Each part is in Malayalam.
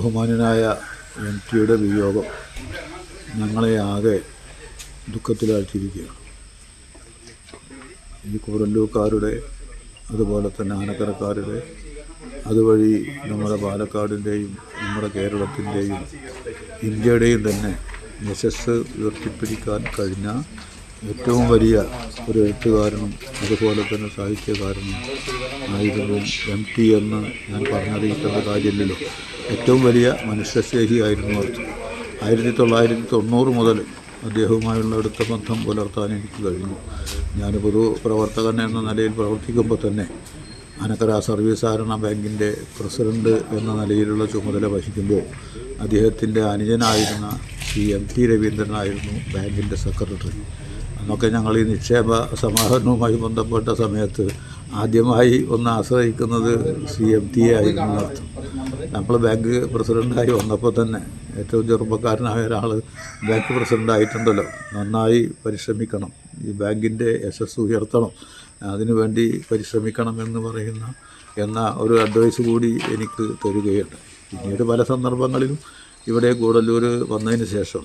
ബഹുമാന്യനായ എം.ടിയുടെ വിയോഗം ഞങ്ങളെ ആകെ ദുഃഖത്തിലാഴ്ത്തിയിരിക്കുകയാണ്. ഈ കൂടല്ലൂർക്കാരുടെ, അതുപോലെ തന്നെ ആനക്കരക്കാരുടെ, അതുവഴി നമ്മുടെ പാലക്കാടിൻ്റെയും നമ്മുടെ കേരളത്തിൻ്റെയും ഇന്ത്യയുടെയും തന്നെ യശസ്സ് ഉയർത്തിപ്പിടിക്കാൻ കഴിഞ്ഞ ഏറ്റവും വലിയ ഒരു എഴുത്തുകാരനും അതുപോലെ തന്നെ സാഹിത്യകാരനും ആയിരുന്നു എം.ടി എന്ന് ഞാൻ പറഞ്ഞറിയിക്കേണ്ട കാര്യമില്ലല്ലോ. ഏറ്റവും വലിയ മനുഷ്യസ്നേഹിയായിരുന്നു അർത്ഥം. 1990 മുതൽ അദ്ദേഹവുമായുള്ള അടുത്ത ബന്ധം പുലർത്താൻ എനിക്ക് കഴിഞ്ഞു. ഞാൻ പൊതുപ്രവർത്തകൻ എന്ന നിലയിൽ പ്രവർത്തിക്കുമ്പോൾ തന്നെ അനക്കര സർവീസ് സഹകരണ ബാങ്കിൻ്റെ പ്രസിഡന്റ് എന്ന നിലയിലുള്ള ചുമതല വഹിക്കുമ്പോൾ അദ്ദേഹത്തിൻ്റെ അനുജനായിരുന്ന എം.ടി. രവീന്ദ്രനായിരുന്നു ബാങ്കിൻ്റെ സെക്രട്ടറി. അന്നൊക്കെ ഞങ്ങൾ ഈ നിക്ഷേപ സമാഹരണവുമായി ബന്ധപ്പെട്ട സമയത്ത് ആദ്യമായി ഒന്ന് ആശ്രയിക്കുന്നത് എം.ടിയെ ആയിരുന്നു അർത്ഥം. നമ്മൾ ബാങ്ക് പ്രസിഡൻ്റായി വന്നപ്പോൾ തന്നെ ഏറ്റവും ചെറുപ്പക്കാരനായ ഒരാൾ ബാങ്ക് പ്രസിഡൻ്റായിട്ടുണ്ടല്ലോ, നന്നായി പരിശ്രമിക്കണം, ഈ ബാങ്കിൻ്റെ യശസ്സ് ഉയർത്തണം, അതിനുവേണ്ടി പരിശ്രമിക്കണം എന്ന ഒരു അഡ്വൈസ് കൂടി എനിക്ക് തരികയുണ്ട്. പിന്നീട് പല സന്ദർഭങ്ങളിലും ഇവിടെ ഗൂഡല്ലൂർ വന്നതിന് ശേഷം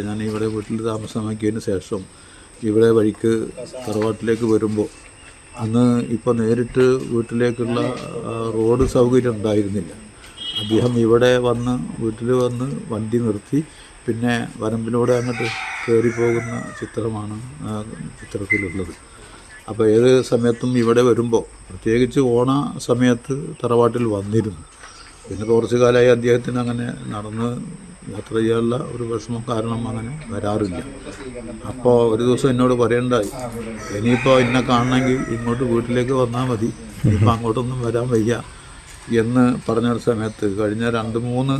ഞാൻ ഇവിടെ വീട്ടിൽ താമസമാക്കിയതിന് ശേഷം ഇവിടെ വഴിക്ക് തറവാട്ടിലേക്ക് വരുമ്പോൾ അന്ന് ഇപ്പോൾ നേരിട്ട് വീട്ടിലേക്കുള്ള റോഡ് സൗകര്യം ഉണ്ടായിരുന്നില്ല. അദ്ദേഹം ഇവിടെ വീട്ടിൽ വന്ന് വണ്ടി നിർത്തി പിന്നെ വരമ്പിലൂടെ അങ്ങോട്ട് കയറി പോകുന്ന ചിത്രമാണ് ചിത്രത്തിലുള്ളത്. അപ്പോൾ ഏത് സമയത്തും ഇവിടെ വരുമ്പോൾ, പ്രത്യേകിച്ച് ഓണ സമയത്ത് തറവാട്ടിൽ വന്നിരുന്നു. പിന്നെ കുറച്ച് കാലമായി അദ്ദേഹത്തിന് അങ്ങനെ നടന്ന് യാത്ര ചെയ്യാനുള്ള ഒരു വിഷമം കാരണം അങ്ങനെ വരാറില്ല. അപ്പോൾ ഒരു ദിവസം എന്നോട് പറയണ്ടായി, ഇനിയിപ്പോൾ എന്നെ കാണണമെങ്കിൽ ഇങ്ങോട്ട് വീട്ടിലേക്ക് വന്നാൽ മതി, ഇനിയിപ്പോൾ അങ്ങോട്ടൊന്നും വരാൻ വയ്യ എന്ന് പറഞ്ഞൊരു സമയത്ത് കഴിഞ്ഞ 2-3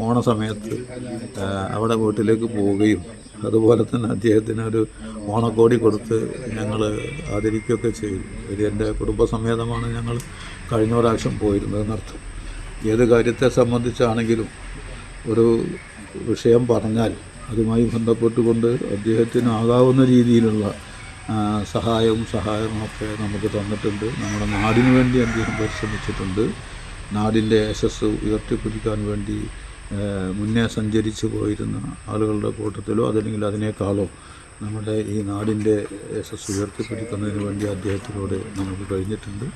ഓണ സമയത്ത് അവിടെ വീട്ടിലേക്ക് പോവുകയും അതുപോലെ തന്നെ അദ്ദേഹത്തിന് ഒരു ഓണക്കോടി കൊടുത്ത് ഞങ്ങൾ ആദരിക്കുകയൊക്കെ ചെയ്തു. ഇത് എൻ്റെ കുടുംബസമേതമാണ് ഞങ്ങൾ കഴിഞ്ഞ പ്രാവശ്യം പോയിരുന്നതെന്നർത്ഥം. ഏത് കാര്യത്തെ സംബന്ധിച്ചാണെങ്കിലും ഒരു വിഷയം പറഞ്ഞാൽ അതുമായി ബന്ധപ്പെട്ടുകൊണ്ട് അദ്ദേഹത്തിന് ആകാവുന്ന രീതിയിലുള്ള സഹായവുമൊക്കെ നമുക്ക് തന്നിട്ടുണ്ട്. നമ്മുടെ നാടിനു വേണ്ടി അദ്ദേഹം പരിശ്രമിച്ചിട്ടുണ്ട്. നാടിൻ്റെ യശസ്സ് ഉയർത്തിപ്പിടിക്കാൻ വേണ്ടി മുന്നേ സഞ്ചരിച്ചു പോയിരുന്ന ആളുകളുടെ കൂട്ടത്തിലോ അതല്ലെങ്കിൽ അതിനേക്കാളോ നമ്മുടെ ഈ നാടിൻ്റെ യശസ്സ് ഉയർത്തിപ്പിടിക്കുന്നതിന് വേണ്ടി അദ്ദേഹത്തിനോട് നമുക്ക് കഴിഞ്ഞിട്ടുണ്ട്.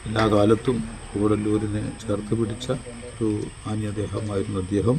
എല്ലാ കാലത്തും കൂടല്ലൂരിനെ ചേർത്ത് പിടിച്ച ഒരു മാന്യദേഹമായിരുന്നു അദ്ദേഹം.